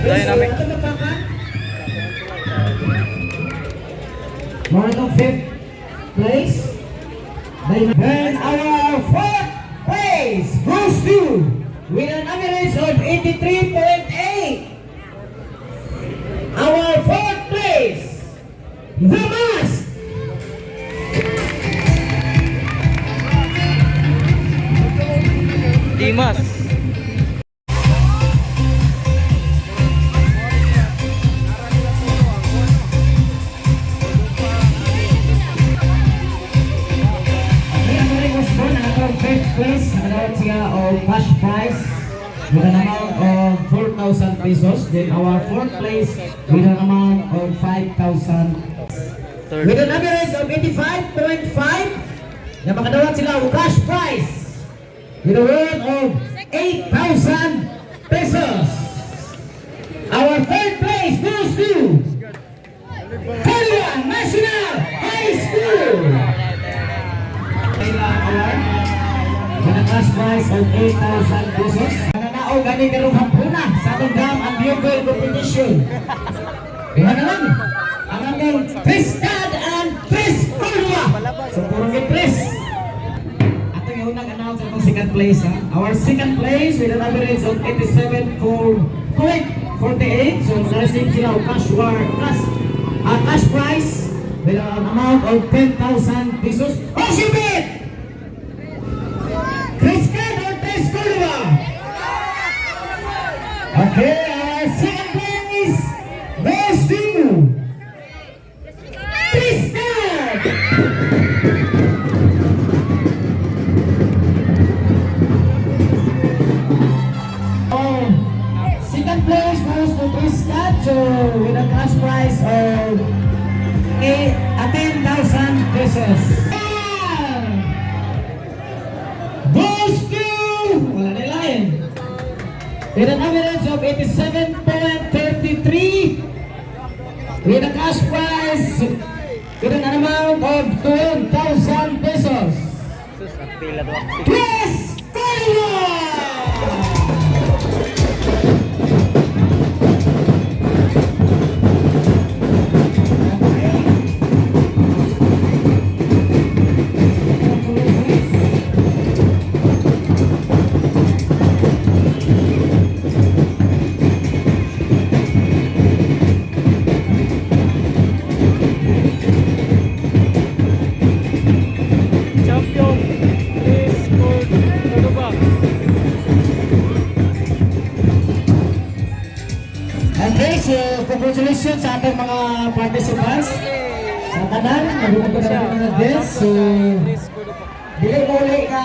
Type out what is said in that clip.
Dynamic. Mountain fifth place. And our fourth place goes to with an average of 83.8. Our fourth place, The Mask. Dimas. Fifth place, nagdawat siya of cash prize with an amount of 4,000 pesos. Then our fourth place with an amount of 5,000. With an average of 85.5, na makadawat sila of cash prize with a worth of 8,000 pesos. Our third place goes to Korea National High School. With a cash prize of 8,000 pesos. Nananaog gani karong hapuna sa atong dam ang bugle competition. Kaya naman, ang aming Tristad and Tris Cordoba. So, purong Tris. Ato yung unang announce atong second place. Ha? Our second place with an average of 87.48. So, na-receive sila ang cash prize with an amount of 10,000 pesos. Oh, shipit! Tristan or Tris Cordoba? Okay, our second place goes to Tristan! Oh, second place goes to Tristan, so with a cash prize of 10,000 pesos. Goes to wala na lain with an average of 87.33 with a cash prize with an amount of 12,000 pesos. Tris Cordoba! Okay, so congratulations sa ating mga participants. Sa tanan, nagbumunta na mga guests. So, dili mo ulit na